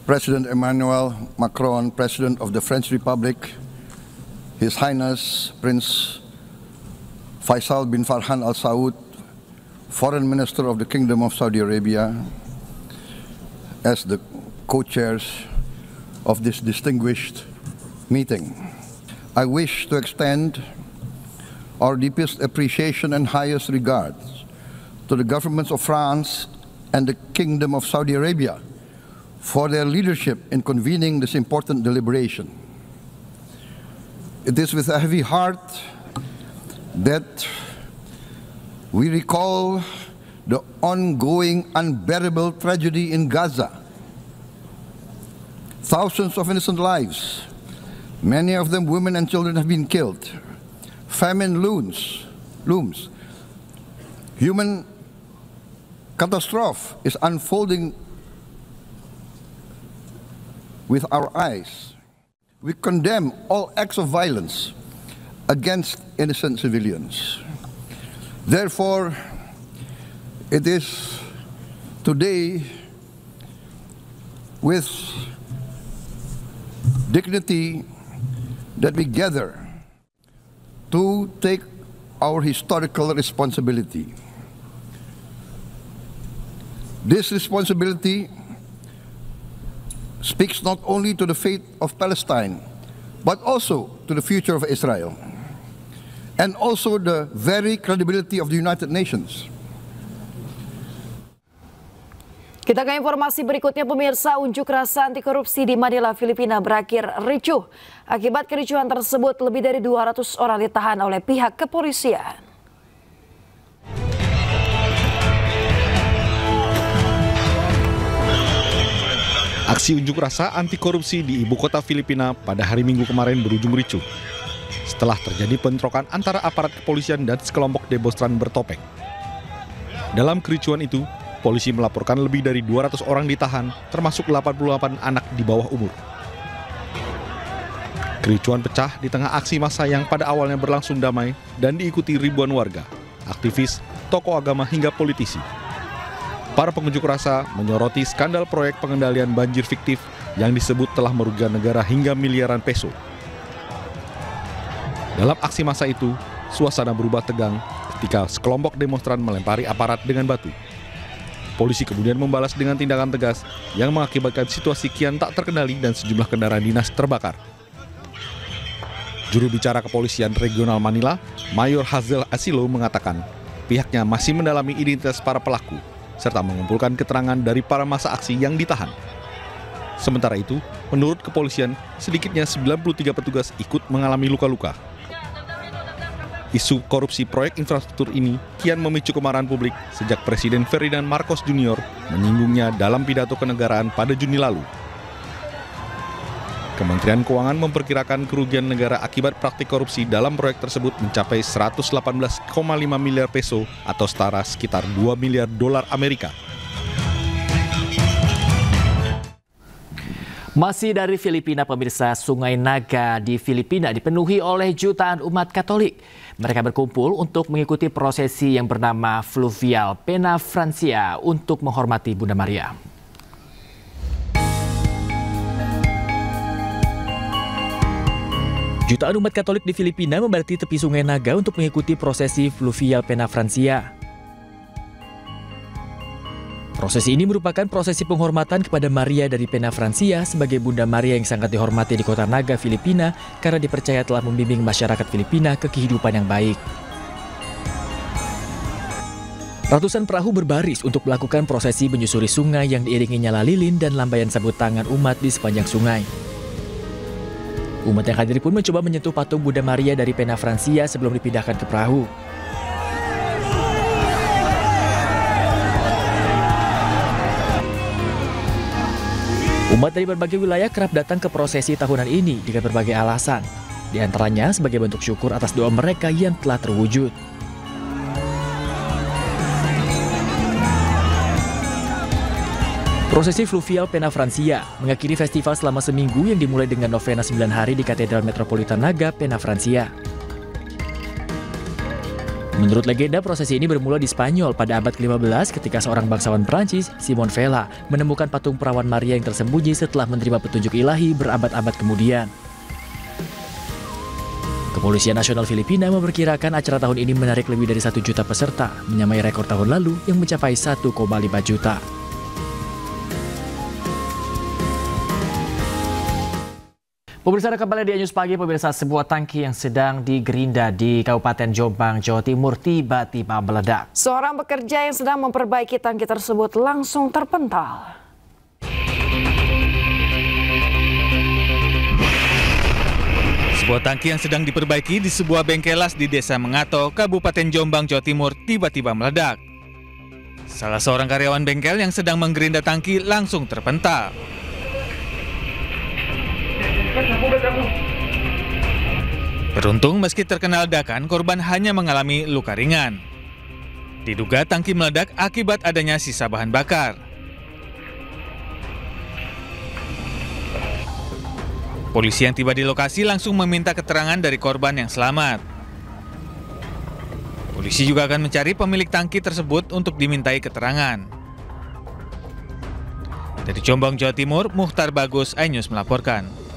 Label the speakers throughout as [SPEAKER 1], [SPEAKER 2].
[SPEAKER 1] President Emmanuel Macron, President of the French Republic, His Highness Prince Faisal bin Farhan Al Saud, Foreign Minister of the Kingdom of Saudi Arabia, as the co-chairs of this distinguished meeting. I wish to extend our deepest appreciation and highest regards to the governments of France and the Kingdom of Saudi Arabia for their leadership in convening this important deliberation. It is with a heavy heart that we recall the ongoing unbearable tragedy in Gaza. Thousands of innocent lives, many of them women and children, have been killed. Famine looms. Human catastrophe is unfolding with our eyes. We condemn all acts of violence against innocent civilians. Therefore, it is today with dignity that we gather to take our historical responsibility. This responsibility speaks not only to the fate of Palestine, but also to the future of Israel, and also the very credibility of the United Nations.
[SPEAKER 2] Kita ke informasi berikutnya, pemirsa. Unjuk rasa anti korupsi di Manila, Filipina berakhir ricuh. Akibat kericuhan tersebut, lebih dari 200 orang ditahan oleh pihak kepolisian.
[SPEAKER 3] Aksi unjuk rasa anti korupsi di ibu kota Filipina pada hari Minggu kemarin berujung ricuh setelah terjadi bentrokan antara aparat kepolisian dan sekelompok demonstran bertopeng. Dalam kericuhan itu, polisi melaporkan lebih dari 200 orang ditahan, termasuk 88 anak di bawah umur. Kericuhan pecah di tengah aksi massa yang pada awalnya berlangsung damai dan diikuti ribuan warga, aktivis, tokoh agama hingga politisi. Para pengunjuk rasa menyoroti skandal proyek pengendalian banjir fiktif yang disebut telah merugikan negara hingga miliaran peso. Dalam aksi massa itu, suasana berubah tegang ketika sekelompok demonstran melempari aparat dengan batu. Polisi kemudian membalas dengan tindakan tegas yang mengakibatkan situasi kian tak terkendali dan sejumlah kendaraan dinas terbakar. Juru bicara Kepolisian Regional Manila, Mayor Hazel Asilo mengatakan pihaknya masih mendalami identitas para pelaku serta mengumpulkan keterangan dari para massa aksi yang ditahan. Sementara itu, menurut kepolisian, sedikitnya 93 petugas ikut mengalami luka-luka. Isu korupsi proyek infrastruktur ini kian memicu kemarahan publik sejak Presiden Ferdinand Marcos Jr. menyinggungnya dalam pidato kenegaraan pada Juni lalu. Kementerian Keuangan memperkirakan kerugian negara akibat praktik korupsi dalam proyek tersebut mencapai 118,5 miliar peso atau setara sekitar 2 miliar dolar Amerika.
[SPEAKER 4] Masih dari Filipina, pemirsa, Sungai Naga di Filipina dipenuhi oleh jutaan umat Katolik. Mereka berkumpul untuk mengikuti prosesi yang bernama Fluvial Pena Francia untuk menghormati Bunda Maria. Jutaan umat Katolik di Filipina membadati tepi Sungai Naga untuk mengikuti prosesi Fluvial Pena Francia. Prosesi ini merupakan prosesi penghormatan kepada Maria dari Pena Francia sebagai Bunda Maria yang sangat dihormati di kota Naga, Filipina, karena dipercaya telah membimbing masyarakat Filipina ke kehidupan yang baik. Ratusan perahu berbaris untuk melakukan prosesi menyusuri sungai yang diiringi nyala lilin dan lambaian sambut tangan umat di sepanjang sungai. Umat yang hadir pun mencoba menyentuh patung Bunda Maria dari Pena Francia sebelum dipindahkan ke perahu. Umat dari berbagai wilayah kerap datang ke prosesi tahunan ini dengan berbagai alasan. Di antaranya sebagai bentuk syukur atas doa mereka yang telah terwujud. Prosesi Fluvial Pena Francia mengakhiri festival selama seminggu yang dimulai dengan novena 9 hari di Katedral Metropolitan Naga, Pena Francia. Menurut legenda, prosesi ini bermula di Spanyol pada abad ke-15 ketika seorang bangsawan Perancis, Simon Vela, menemukan patung perawan Maria yang tersembunyi setelah menerima petunjuk ilahi berabad-abad kemudian. Kepolisian Nasional Filipina memperkirakan acara tahun ini menarik lebih dari 1 juta peserta, menyamai rekor tahun lalu yang mencapai 1,5 juta. Pemirsa, kembali di News Pagi. Pemirsa, sebuah tangki yang sedang digerinda di Kabupaten Jombang, Jawa Timur tiba-tiba meledak.
[SPEAKER 2] Seorang pekerja yang sedang memperbaiki tangki tersebut langsung terpental.
[SPEAKER 5] Sebuah tangki yang sedang diperbaiki di sebuah bengkelas di Desa Mengato, Kabupaten Jombang, Jawa Timur tiba-tiba meledak. Salah seorang karyawan bengkel yang sedang menggerinda tangki langsung terpental. Beruntung meski terkena ledakan, korban hanya mengalami luka ringan. Diduga tangki meledak akibat adanya sisa bahan bakar. Polisi yang tiba di lokasi langsung meminta keterangan dari korban yang selamat. Polisi juga akan mencari pemilik tangki tersebut untuk dimintai keterangan. Dari Jombang, Jawa Timur, Muhtar Bagus, iNews melaporkan.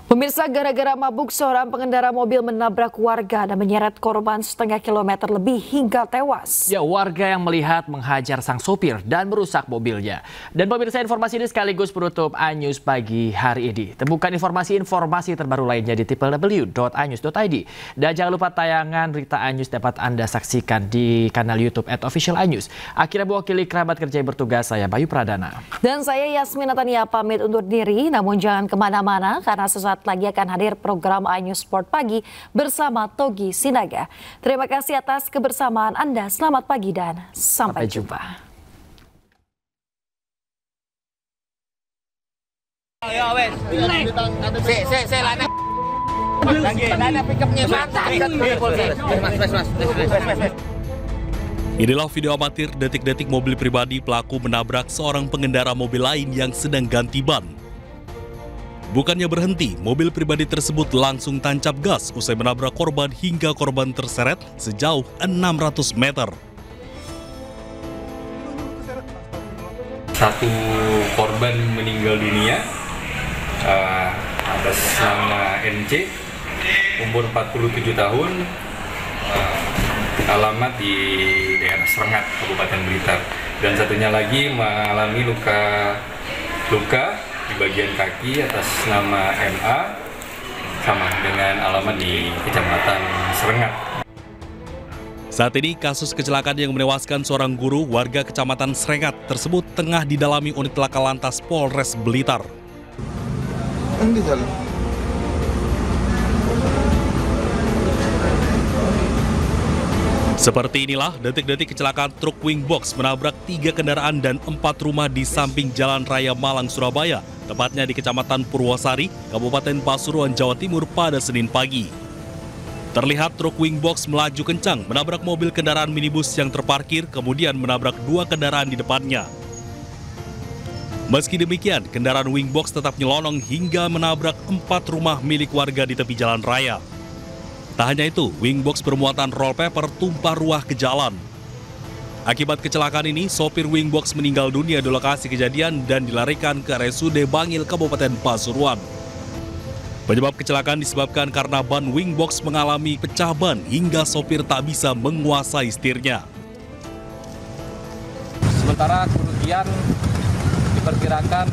[SPEAKER 2] Pemirsa, gara-gara mabuk seorang pengendara mobil menabrak warga dan menyeret korban setengah kilometer lebih hingga tewas.
[SPEAKER 4] Ya, warga yang melihat menghajar sang sopir dan merusak mobilnya. Dan pemirsa, informasi ini sekaligus penutup iNews Pagi hari ini. Temukan informasi terbaru lainnya di www.inews.id. Dan jangan lupa tayangan berita iNews dapat Anda saksikan di kanal YouTube @officialnews. Akhirnya mewakili kerabat kerja yang bertugas, saya Bayu Pradana.
[SPEAKER 2] Dan saya Yasmin Natania pamit undur diri, namun jangan kemana-mana karena sesaat lagi akan hadir program iNews Sport Pagi bersama Togi Sinaga. Terima kasih atas kebersamaan Anda. Selamat pagi dan sampai jumpa.
[SPEAKER 6] Inilah video amatir detik-detik mobil pribadi pelaku menabrak seorang pengendara mobil lain yang sedang ganti ban. Bukannya berhenti, mobil pribadi tersebut langsung tancap gas usai menabrak korban hingga korban terseret sejauh 600 meter.
[SPEAKER 7] Satu korban meninggal dunia atas nama NC, umur 47 tahun, alamat di daerah Serengat, Kabupaten Blitar. Dan satunya lagi mengalami luka di bagian kaki atas nama MA, sama dengan alamat di Kecamatan Serengat.
[SPEAKER 6] Saat ini kasus kecelakaan yang menewaskan seorang guru warga Kecamatan Serengat tersebut tengah didalami unit laka lantas Polres Blitar. Seperti inilah detik-detik kecelakaan truk Wingbox menabrak 3 kendaraan dan 4 rumah di samping Jalan Raya Malang, Surabaya, tepatnya di Kecamatan Purwosari, Kabupaten Pasuruan, Jawa Timur pada Senin pagi. Terlihat truk Wingbox melaju kencang menabrak mobil kendaraan minibus yang terparkir, kemudian menabrak 2 kendaraan di depannya. Meski demikian, kendaraan Wingbox tetap nyelonong hingga menabrak 4 rumah milik warga di tepi jalan raya. Tak hanya itu, Wingbox bermuatan roll paper tumpah ruah ke jalan. Akibat kecelakaan ini, sopir Wingbox meninggal dunia di lokasi kejadian dan dilarikan ke RSUD Bangil, Kabupaten Pasuruan. Penyebab kecelakaan disebabkan karena ban Wingbox mengalami pecah ban hingga sopir tak bisa menguasai setirnya.
[SPEAKER 8] Sementara kerugian diperkirakan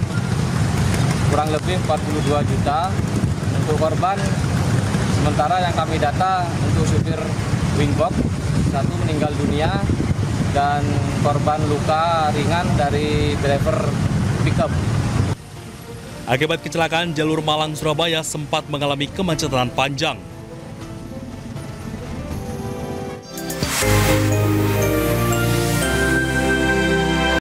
[SPEAKER 8] kurang lebih 42 juta untuk korban. Sementara yang kami data untuk supir Wingbox, 1 meninggal dunia dan korban luka ringan dari driver pickup.
[SPEAKER 6] Akibat kecelakaan, jalur Malang-Surabaya sempat mengalami kemacetan panjang.